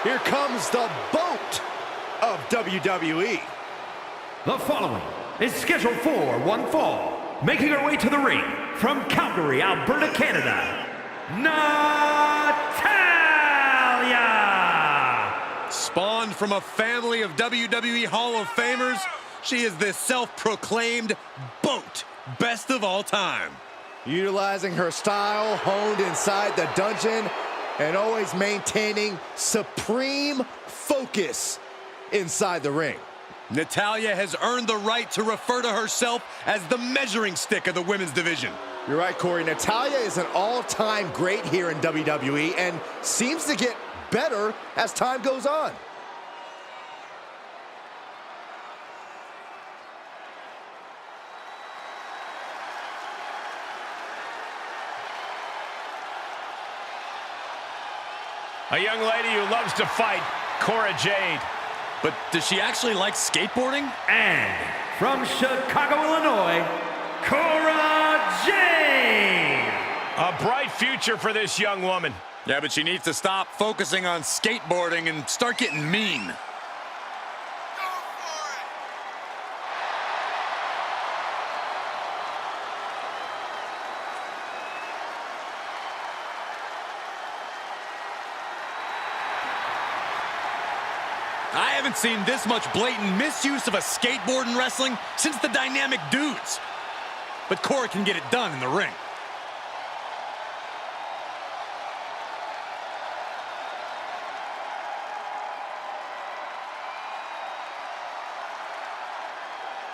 Here comes the boat of WWE. The following is scheduled for one fall. Making her way to the ring from Calgary, Alberta, Canada, Natalya! Spawned from a family of WWE Hall of Famers, she is the self-proclaimed BOAT, best of all time. Utilizing her style honed inside the dungeon and always maintaining supreme focus inside the ring. Natalya has earned the right to refer to herself as the measuring stick of the women's division. You're right, Corey. Natalya is an all-time great here in WWE and seems to get better as time goes on. A young lady who loves to fight, Cora Jade. But does she actually like skateboarding? And from Chicago, Illinois, Cora Jade! A bright future for this young woman. Yeah, but she needs to stop focusing on skateboarding and start getting mean. I haven't seen this much blatant misuse of a skateboard in wrestling since the Dynamic Dudes. But Cora can get it done in the ring.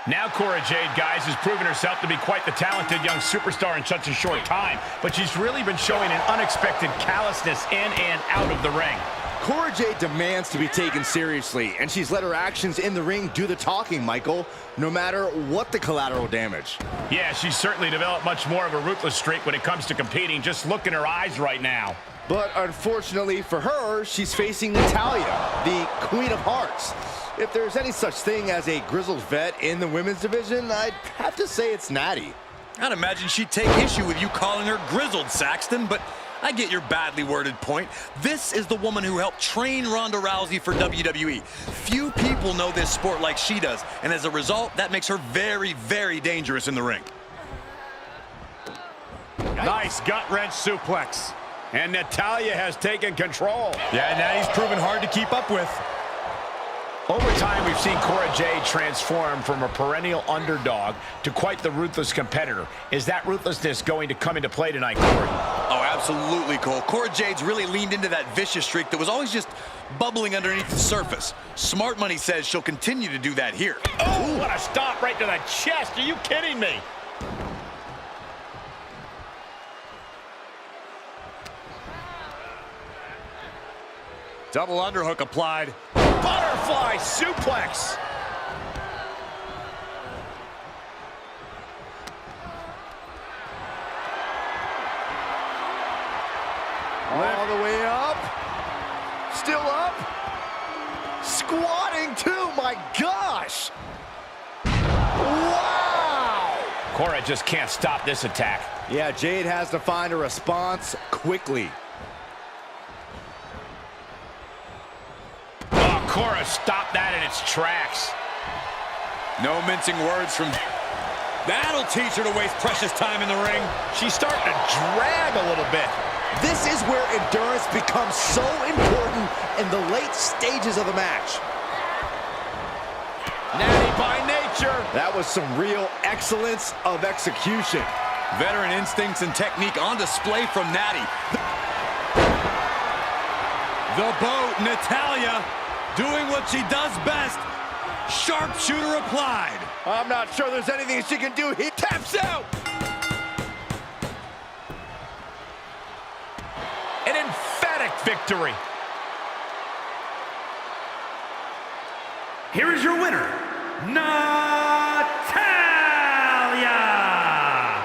Now Cora Jade, guys, has proven herself to be quite the talented young superstar in such a short time, but she's really been showing an unexpected callousness in and out of the ring. Cora Jade demands to be taken seriously, and she's let her actions in the ring do the talking, Michael, no matter what the collateral damage. Yeah, she's certainly developed much more of a ruthless streak when it comes to competing. Just look in her eyes right now. But unfortunately for her, she's facing Natalya, the Queen of Hearts. If there's any such thing as a grizzled vet in the women's division, I'd have to say it's Natty. I'd imagine she'd take issue with you calling her grizzled, Saxton, but I get your badly worded point. This is the woman who helped train Ronda Rousey for WWE. Few people know this sport like she does, and as a result, that makes her very, very dangerous in the ring. Nice gut-wrench suplex. And Natalya has taken control. Yeah, Natty's proven hard to keep up with. Over time, we've seen Cora Jade transform from a perennial underdog to quite the ruthless competitor. Is that ruthlessness going to come into play tonight, Corey? Oh, absolutely, Cole. Cora Jade's really leaned into that vicious streak that was always just bubbling underneath the surface. Smart Money says she'll continue to do that here. Oh, what a stomp right to the chest. Are you kidding me? Double underhook applied. Butterfly suplex. All the way up. Still up. Squatting too, my gosh. Wow. Cora just can't stop this attack. Yeah, Jade has to find a response quickly. Oh, Cora stopped that in its tracks. No mincing words from... That'll teach her to waste precious time in the ring. She's starting to drag a little bit. This is where endurance becomes so important in the late stages of the match. Natty by nature. That was some real excellence of execution. Veteran instincts and technique on display from Natty. The boat, Natalya, doing what she does best. Sharpshooter applied. I'm not sure there's anything she can do. He taps out. An emphatic victory. Here is your winner, Natalya!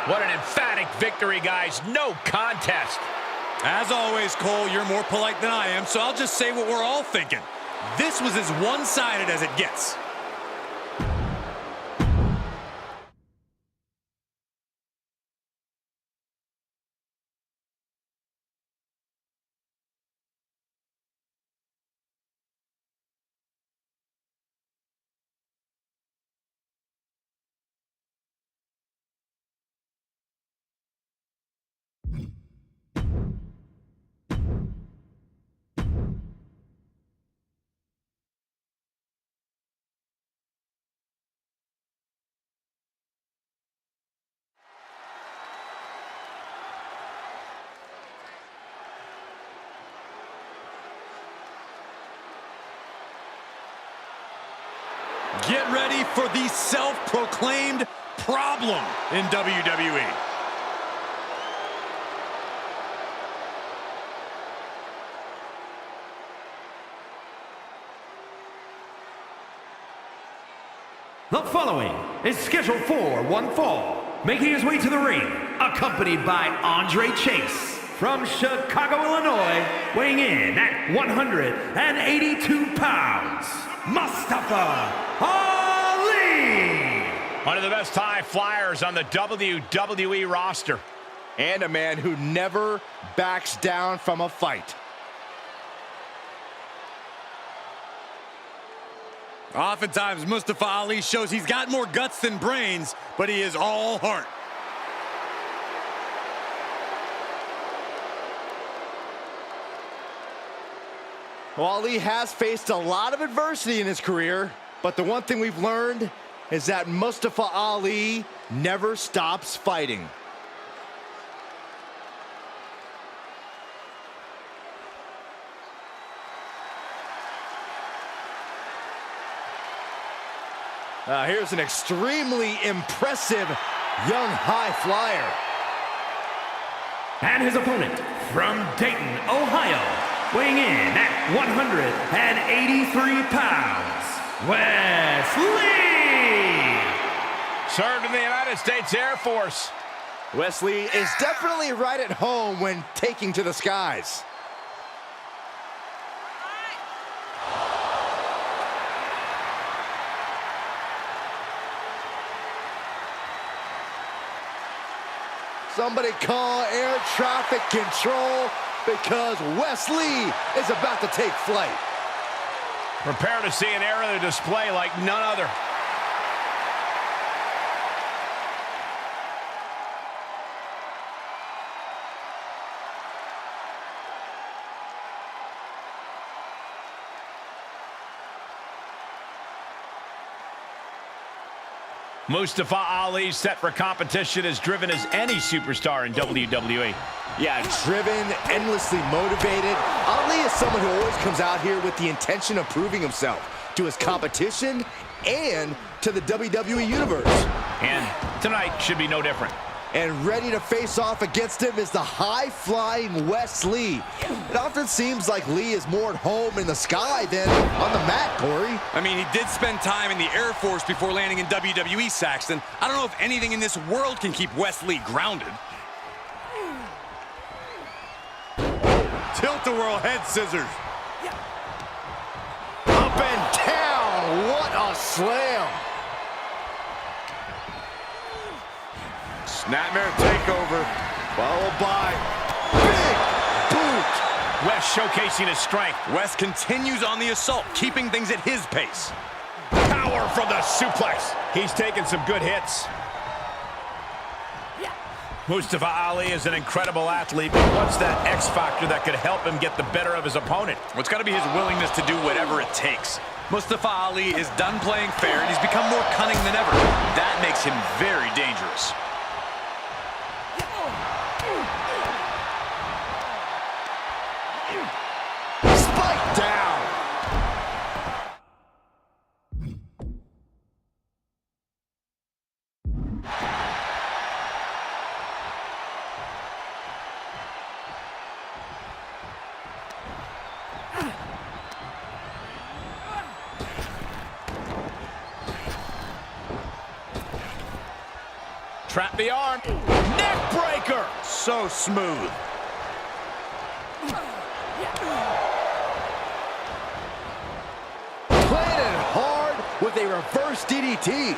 What an emphatic victory, guys. No contest. As always, Cole, you're more polite than I am, so I'll just say what we're all thinking. This was as one-sided as it gets. Get ready for the self-proclaimed problem in WWE. The following is scheduled for one fall, making his way to the ring, accompanied by Andre Chase from Chicago, Illinois, weighing in at 182 pounds, Mustafa Ali! One of the best high flyers on the WWE roster. And a man who never backs down from a fight. Oftentimes, Mustafa Ali shows he's got more guts than brains, but he is all heart. Well, Ali has faced a lot of adversity in his career, but the one thing we've learned is that Mustafa Ali never stops fighting. Here's an extremely impressive young high flyer. And his opponent from Dayton, Ohio, weighing in at 183 pounds, Wes Lee! Served in the United States Air Force. Wesley is definitely right at home when taking to the skies. Somebody call air traffic control because Wes Lee is about to take flight. Prepare to see an aerial display like none other. Mustafa Ali, set for competition, as driven as any superstar in WWE. Yeah, driven, endlessly motivated. Ali is someone who always comes out here with the intention of proving himself to his competition and to the WWE Universe. And tonight should be no different. And ready to face off against him is the high-flying Wes Lee. It often seems like Lee is more at home in the sky than on the mat, Corey. I mean, he did spend time in the Air Force before landing in WWE, Saxton. I don't know if anything in this world can keep Wes Lee grounded. Tilt-a-whirl head scissors. Up and down, what a slam. Snapmare takeover, Followed by big boot. Wes showcasing his strength. Wes continues on the assault, keeping things at his pace. Power from the suplex. He's taking some good hits. Mustafa Ali is an incredible athlete, but what's that X factor that could help him get the better of his opponent? Well, it's got to be his willingness to do whatever it takes. Mustafa Ali is done playing fair, and he's become more cunning than ever. That makes him very dangerous. Spike down. Trap the arm. Neck breaker. So smooth. Planted hard with a reverse DDT.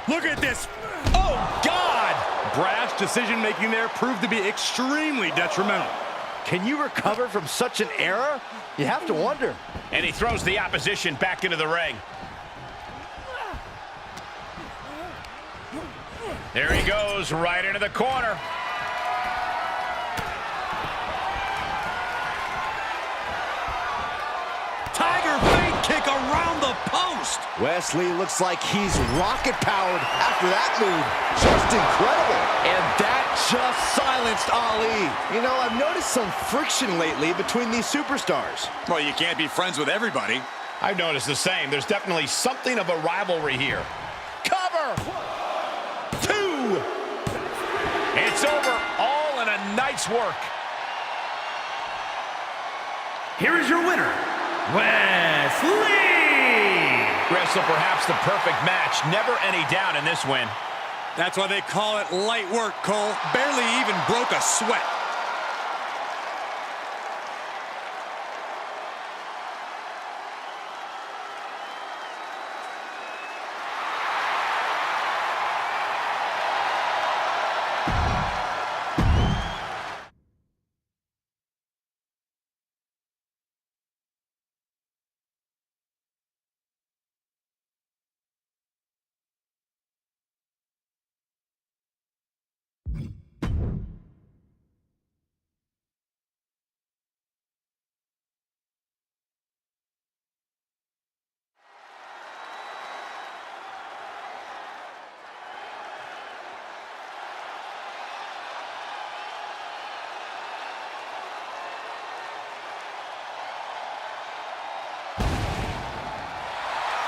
Look at this. Oh, God! Brash decision-making there proved to be extremely detrimental. Can you recover from such an error? You have to wonder. And he throws the opposition back into the ring. There he goes, right into the corner. Tiger feint kick around the post. Wes Lee looks like he's rocket-powered after that move. Just incredible. And that just silenced Ali. You know, I've noticed some friction lately between these superstars. Well, you can't be friends with everybody. I've noticed the same. There's definitely something of a rivalry here. Cover! 2! It's over, all in a night's work. Here is your winner, Wes Lee! Wrestle perhaps the perfect match. Never any doubt in this win. That's why they call it light work, Cole. Barely even broke a sweat.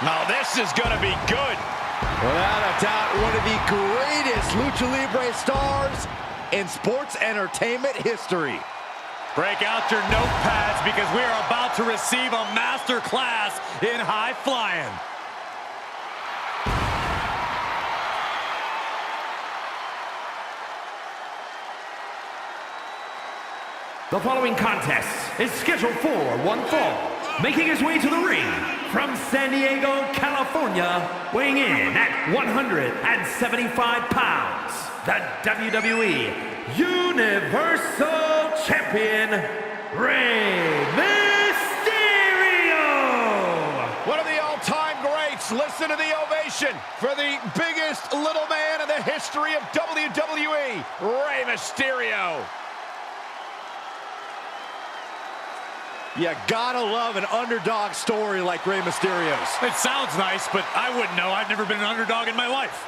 Now this is going to be good. Without a doubt, one of the greatest Lucha Libre stars in sports entertainment history. Break out your notepads because we are about to receive a master class in high flying. The following contest is scheduled for one fall. Making his way to the ring from San Diego, California, weighing in at 175 pounds, the WWE Universal Champion, Rey Mysterio! One of the all-time greats. Listen to the ovation for the biggest little man in the history of WWE, Rey Mysterio. You gotta love an underdog story like Rey Mysterio's. It sounds nice, but I wouldn't know. I've never been an underdog in my life.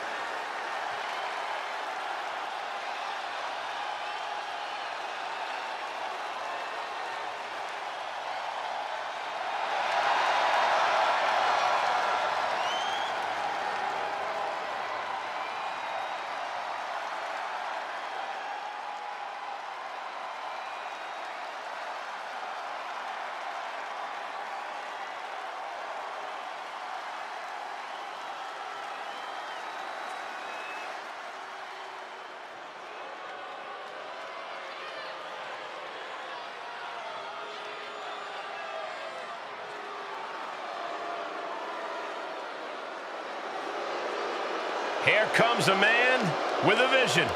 Here comes a man with a vision.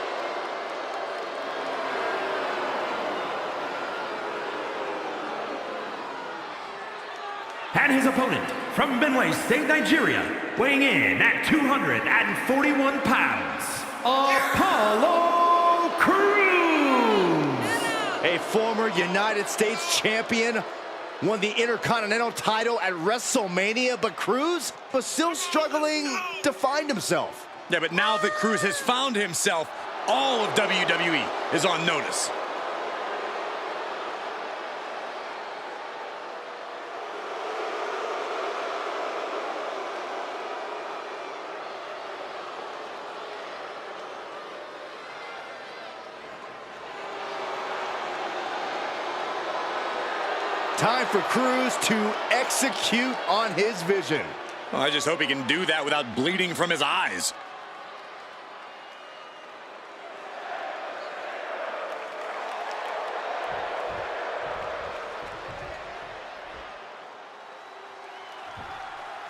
And his opponent from Benue State, Nigeria, weighing in at 241 pounds, Apollo Crews! A former United States champion, won the Intercontinental title at WrestleMania, but Crews was still struggling to find himself. Yeah, but now that Crews has found himself, all of WWE is on notice. Time for Crews to execute on his vision. Well, I just hope he can do that without bleeding from his eyes.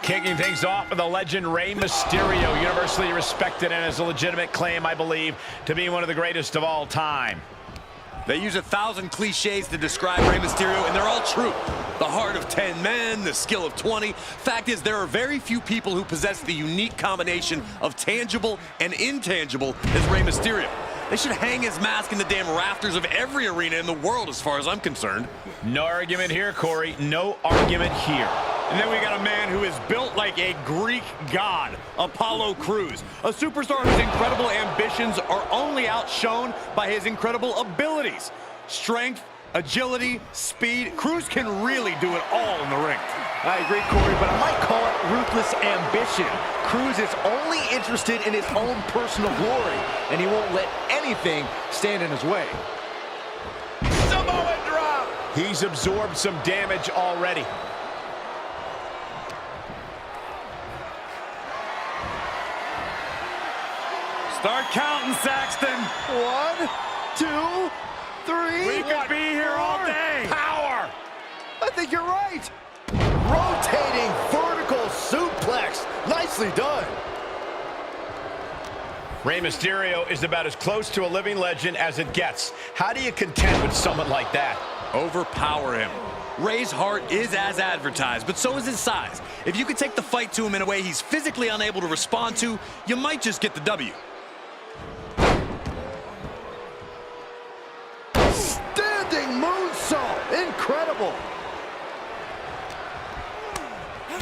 Kicking things off with the legend Rey Mysterio, universally respected and has a legitimate claim, I believe, to be one of the greatest of all time. They use 1,000 cliches to describe Rey Mysterio, and they're all true. The heart of 10 men, the skill of 20. Fact is, there are very few people who possess the unique combination of tangible and intangible as Rey Mysterio. They should hang his mask in the damn rafters of every arena in the world, as far as I'm concerned. No argument here, Corey. No argument here. And then we got a man who is built like a Greek god, Apollo Crews. A superstar whose incredible ambitions are only outshone by his incredible abilities. Strength, agility, speed. Crews can really do it all in the ring. I agree, Corey, but I might call it ruthless ambition. Cruz is only interested in his own personal glory, and he won't let anything stand in his way. Samoan drop. He's absorbed some damage already. Start counting, Saxton. 1, 2, 3. We could be here all day. Power. I think you're right. Rotating vertical suplex. Nicely done. Rey Mysterio is about as close to a living legend as it gets. How do you contend with someone like that? Overpower him. Rey's heart is as advertised, but so is his size. If you could take the fight to him in a way he's physically unable to respond to, you might just get the W. Standing moonsault. Incredible.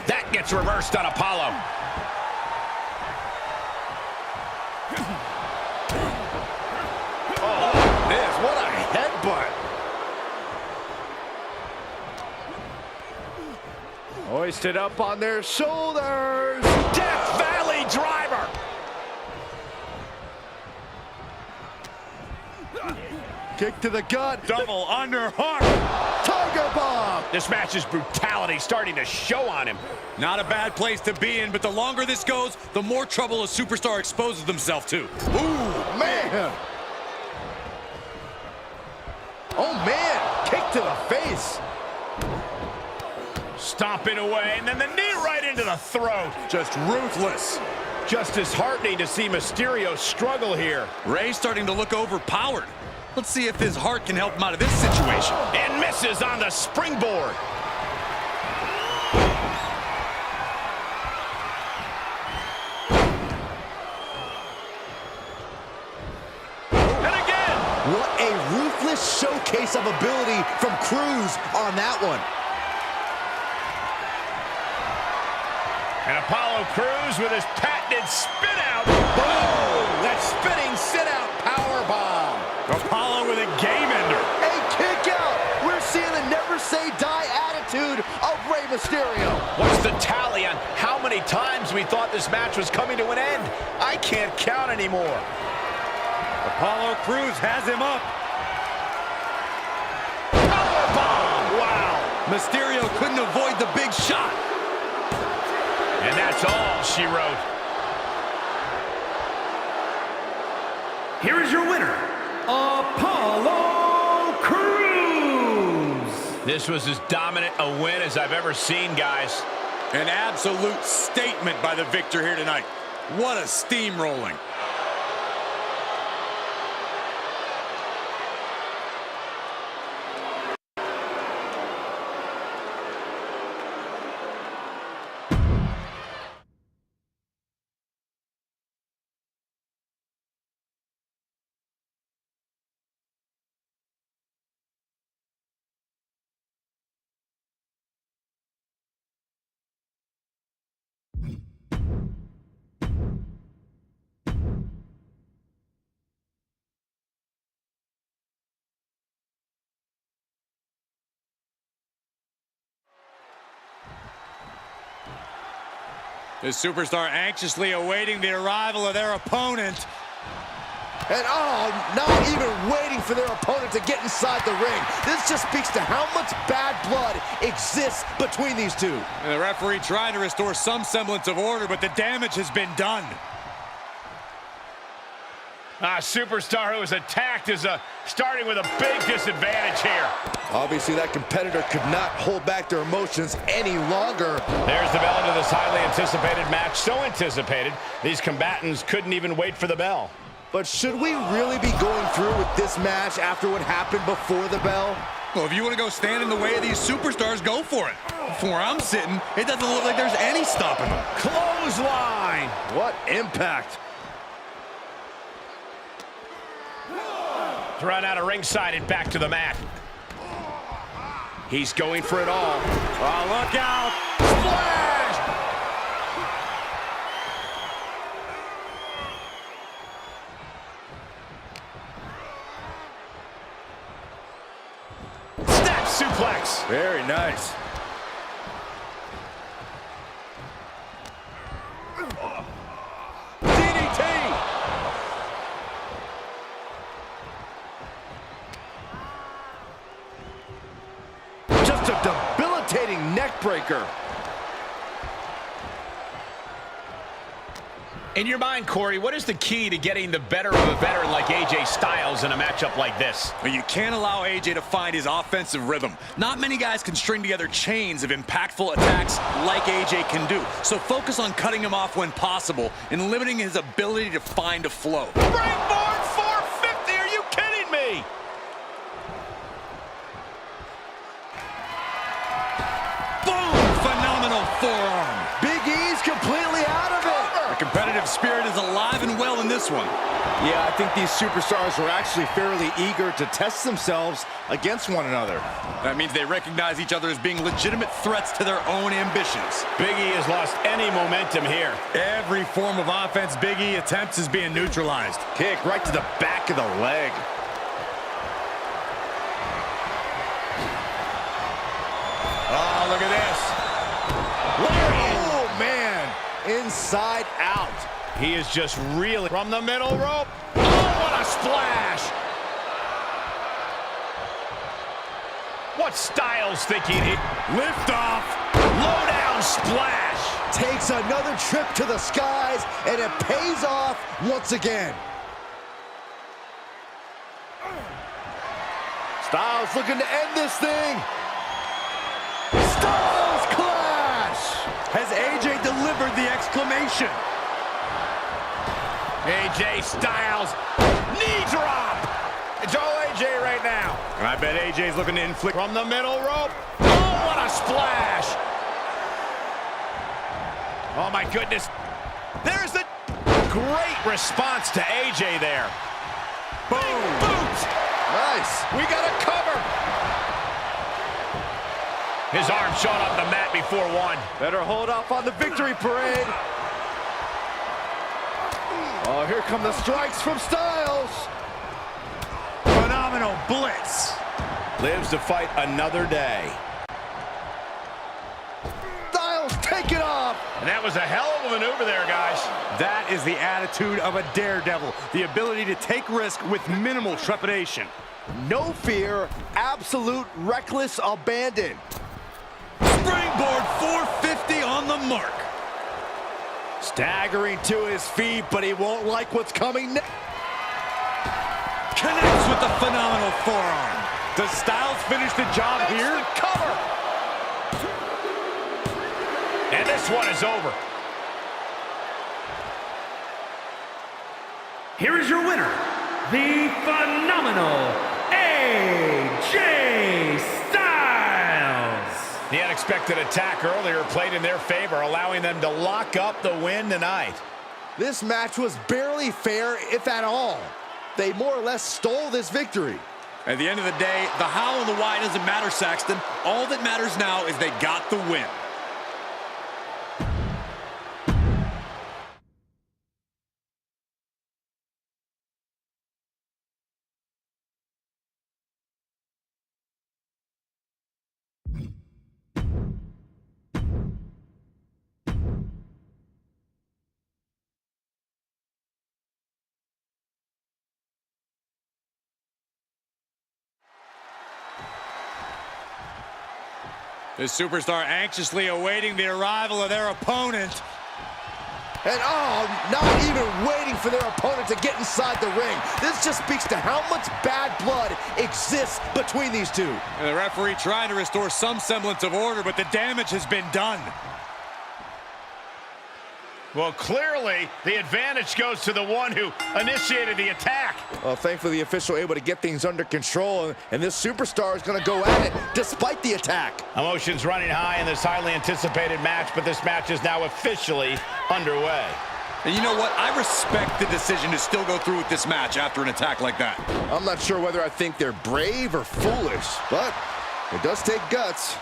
That gets reversed on Apollo. Oh, this, what a headbutt. Hoisted up on their shoulders. Death Valley driver. Kick to the gut. Double underhook. Tiger bomb. This match's brutality starting to show on him. Not a bad place to be in, but the longer this goes, the more trouble a superstar exposes themselves to. Ooh, man. Oh, man. Kick to the face. Stomping away, and then the knee right into the throat. Just ruthless. Just disheartening to see Mysterio struggle here. Rey's starting to look overpowered. Let's see if his heart can help him out of this situation. And misses on the springboard. And again. What a ruthless showcase of ability from Cruz on that one. And Apollo Crews with his patented spin out. Boom! That spinning sit out power bomb. Apollo with a game ender. A kick out. We're seeing the never say die attitude of Rey Mysterio. What's the tally on how many times we thought this match was coming to an end? I can't count anymore. Apollo Crews has him up. Power bomb! Wow! Mysterio couldn't avoid the big shot. And that's all she wrote. Here is your winner, Apollo Crews. This was as dominant a win as I've ever seen, guys. An absolute statement by the victor here tonight. What a steamrolling. The superstar anxiously awaiting the arrival of their opponent. And not even waiting for their opponent to get inside the ring. This just speaks to how much bad blood exists between these two. And the referee trying to restore some semblance of order, but the damage has been done. Superstar who was attacked is starting with a big disadvantage here. Obviously, that competitor could not hold back their emotions any longer. There's the bell into this highly anticipated match. So anticipated, these combatants couldn't even wait for the bell. But should we really be going through with this match after what happened before the bell? Well, if you want to go stand in the way of these superstars, go for it. From where I'm sitting, it doesn't look like there's any stopping them. Clothesline! What impact. Thrown out of ringside and back to the mat. He's going for it all. Oh, look out! Splash! Snap suplex. Very nice. a debilitating neck breaker. In your mind, Corey, what is the key to getting the better of a veteran like AJ Styles in a matchup like this? Well, you can't allow AJ to find his offensive rhythm. Not many guys can string together chains of impactful attacks like AJ can do. So focus on cutting him off when possible and limiting his ability to find a flow. Springboard 450, are you kidding me? Boom! Phenomenal forearm. Big E's completely out of it. The competitive spirit is alive and well in this one. Yeah, I think these superstars were actually fairly eager to test themselves against one another. That means they recognize each other as being legitimate threats to their own ambitions. Big E has lost any momentum here. Every form of offense Big E attempts is being neutralized. Kick right to the back of the leg. Oh, look at this. Oh, man. Inside out. He is just really from the middle rope. Oh, what a splash. What Styles thinking? Lift off. Low down splash. Takes another trip to the skies, and it pays off once again. Styles looking to end this thing. Styles Clash! Has AJ delivered the exclamation? AJ Styles, knee drop. It's all AJ right now. And I bet AJ's looking to inflict From the middle rope. Oh, what a splash. Oh, my goodness. There's the great response to AJ there. Boom. Boot. Nice. We got a cover. His arm shot up the mat before one. Better hold off on the victory parade. Oh, here come the strikes from Styles. phenomenal blitz. Lives to fight another day. Styles take it off. And that was a hell of a maneuver there, guys. That is the attitude of a daredevil. The ability to take risk with minimal trepidation. No fear, absolute reckless abandon. Springboard 450 on the mark. Staggering to his feet, but he won't like what's coming next. Connects with the phenomenal forearm. Does Styles finish the job here? The cover. And this one is over. Here is your winner, the phenomenal AJ Styles. The unexpected attack earlier played in their favor, allowing them to lock up the win tonight. This match was barely fair, if at all. They more or less stole this victory. At the end of the day, the how and the why doesn't matter, Saxton. All that matters now is they got the win. The superstar anxiously awaiting the arrival of their opponent. And not even waiting for their opponent to get inside the ring. This just speaks to how much bad blood exists between these two. And the referee trying to restore some semblance of order, but the damage has been done. Well, clearly, the advantage goes to the one who initiated the attack. Well, thankfully, the official able to get things under control, and this superstar is going to go at it despite the attack. Emotions running high in this highly anticipated match, but this match is now officially underway. And you know what? I respect the decision to still go through with this match after an attack like that. I'm not sure whether I think they're brave or foolish, but it does take guts.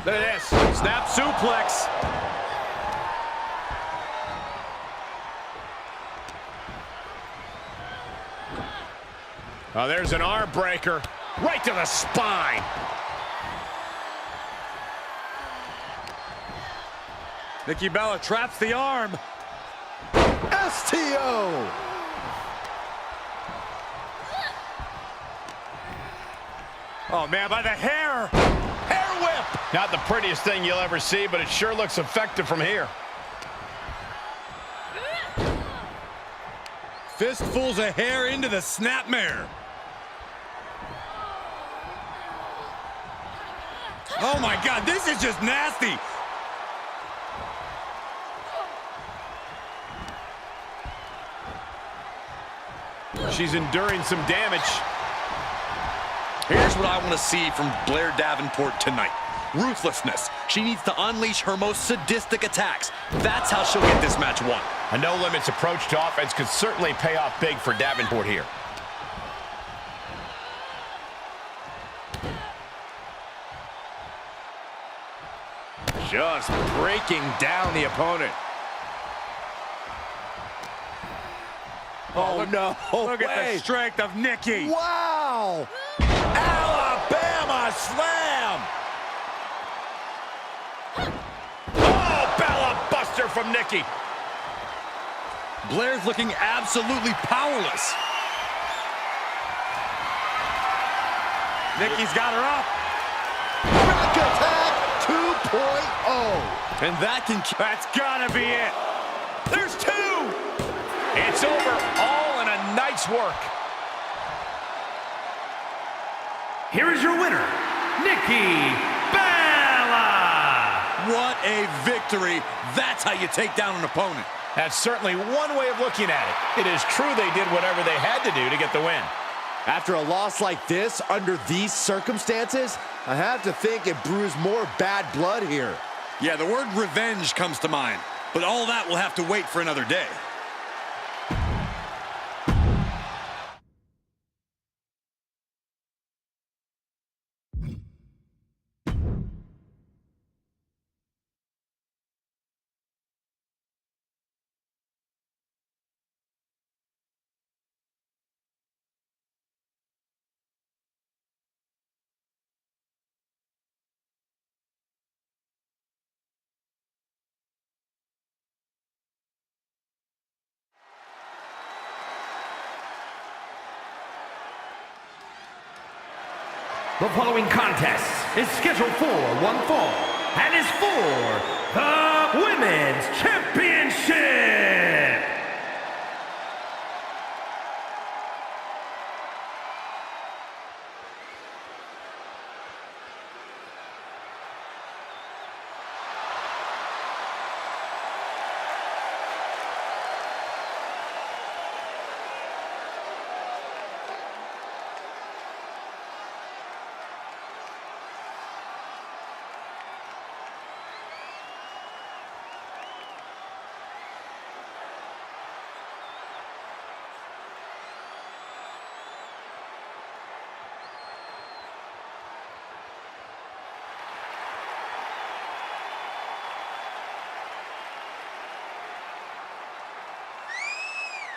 Look at this. Snap suplex. Oh, there's an arm breaker right to the spine. Nikki Bella traps the arm. STO. Oh, man, by the hair. Hair whip. Not the prettiest thing you'll ever see, but it sure looks effective from here. Fistfuls of hair into the snapmare. Oh, my God, this is just nasty. She's enduring some damage. Here's what I want to see from Blair Davenport tonight. Ruthlessness. She needs to unleash her most sadistic attacks. That's how she'll get this match won. A no-limits approach to offense could certainly pay off big for Davenport here. Just breaking down the opponent. Oh, no. Look at the strength of Nikki. Wow. Alabama slam. Oh, Bella Buster from Nikki. Blair's looking absolutely powerless. Nikki's got her up. Back attack 2.0. And that's gotta be it. There's two. It's over, all in a night's work. Here is your winner, Nikki Bella. What a victory. That's how you take down an opponent. That's certainly one way of looking at it. It is true they did whatever they had to do to get the win. After a loss like this, under these circumstances, I have to think it brews more bad blood here. Yeah, the word revenge comes to mind, but all that will have to wait for another day. The following contest is scheduled for one fall and is for the Women's Championship.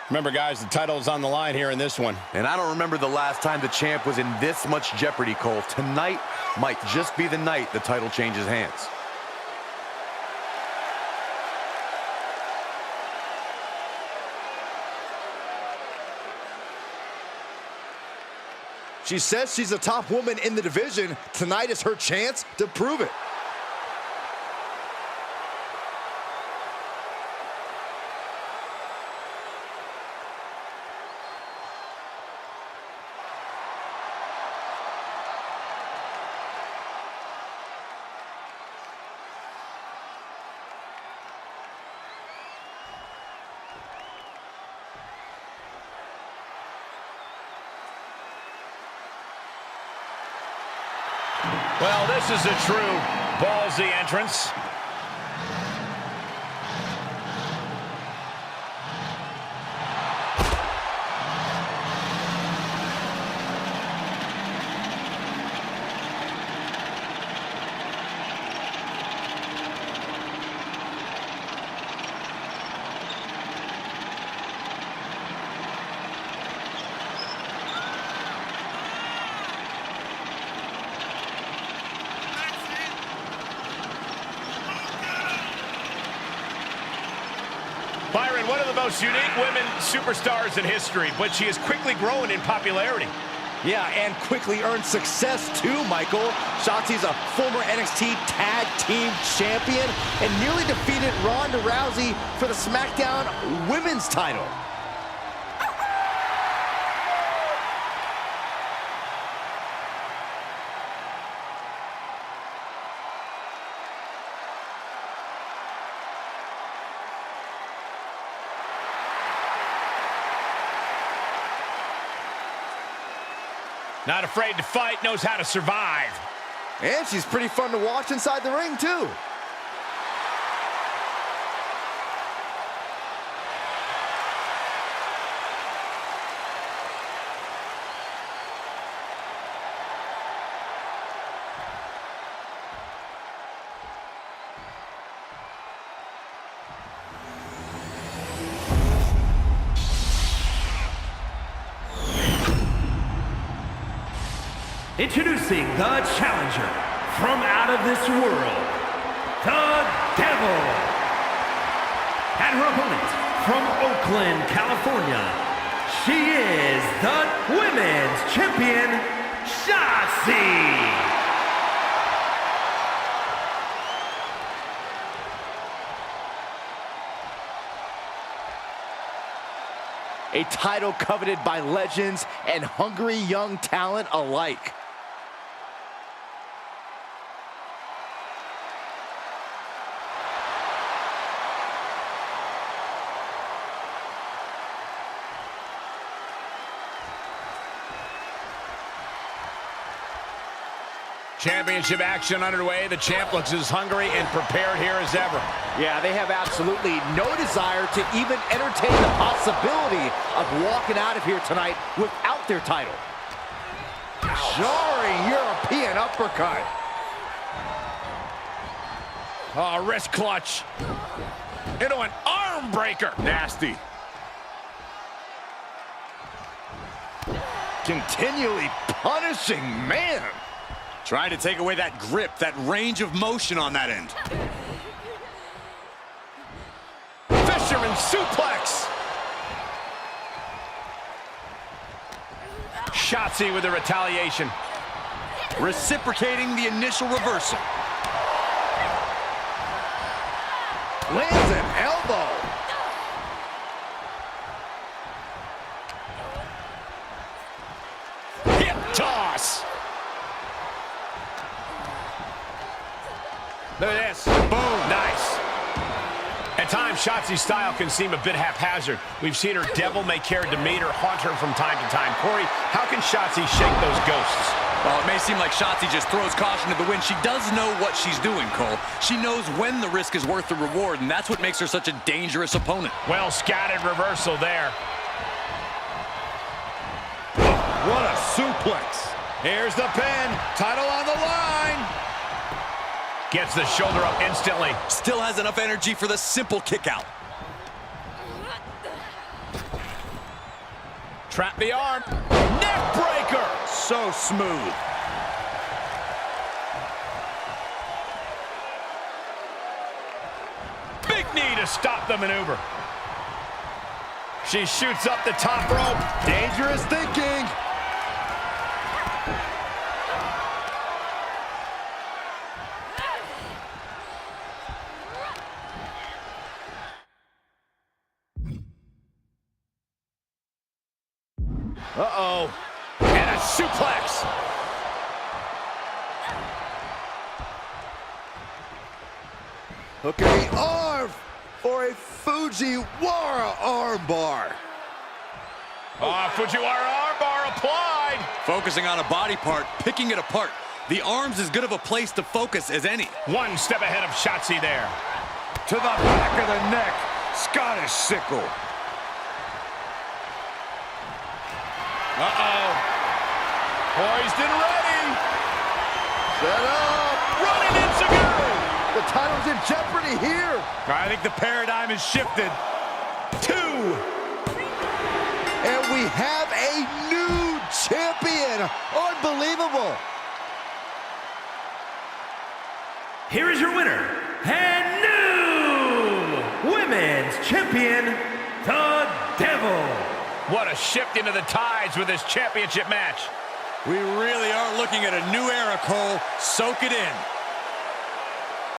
Remember, guys, the title is on the line here in this one. And I don't remember the last time the champ was in this much jeopardy, Cole. Tonight might just be the night the title changes hands. She says she's the top woman in the division. Tonight is her chance to prove it. Well, this is a true ballsy entrance. Byron, one of the most unique women superstars in history, but she is quickly growing in popularity. Yeah, and quickly earned success too, Michael. Shotzi's a former NXT Tag Team Champion and nearly defeated Ronda Rousey for the SmackDown Women's title. Not afraid to fight, knows how to survive. And she's pretty fun to watch inside the ring, too. Introducing the challenger from out of this world, the Devil. And her opponent from Oakland, California, she is the Women's Champion, Shotzi. A title coveted by legends and hungry young talent alike. Championship action underway. The champ looks as hungry and prepared here as ever. Yeah, they have absolutely no desire to even entertain the possibility of walking out of here tonight without their title. Jarring European uppercut. Oh, wrist clutch. Into an arm breaker. Nasty. Continually punishing, man. Trying to take away that grip, that range of motion on that end. Fisherman suplex. Shotzi with the retaliation. Reciprocating the initial reversal. Lands an elbow. Hip toss. Look at this. Boom. Nice. At times, Shotzi's style can seem a bit haphazard. We've seen her devil-may-care demeanor haunt her from time to time. Corey, how can Shotzi shake those ghosts? Well, it may seem like Shotzi just throws caution to the wind. She does know what she's doing, Cole. She knows when the risk is worth the reward, and that's what makes her such a dangerous opponent. Well scattered reversal there. What a suplex. Here's the pin. Title on the line. Gets the shoulder up instantly. Still has enough energy for the simple kick out. Trap the arm. Neck breaker. So smooth. Big knee to stop the maneuver. She shoots up the top rope. Dangerous thinking. Uh-oh. And a suplex. Hooking the arm for a Fujiwara armbar. Fujiwara armbar applied. Focusing on a body part, picking it apart. The arm's as good of a place to focus as any. One step ahead of Shotzi there. To the back of the neck. Scottish sickle. Uh-oh. Poised and ready. Set up. Running Enzuigiri. The title's in jeopardy here. I think the paradigm has shifted. 2. And we have a new champion. Unbelievable. Here is your winner and new Women's Champion, the Devil. What a shift into the tides with this championship match. We really are looking at a new era, Cole. Soak it in.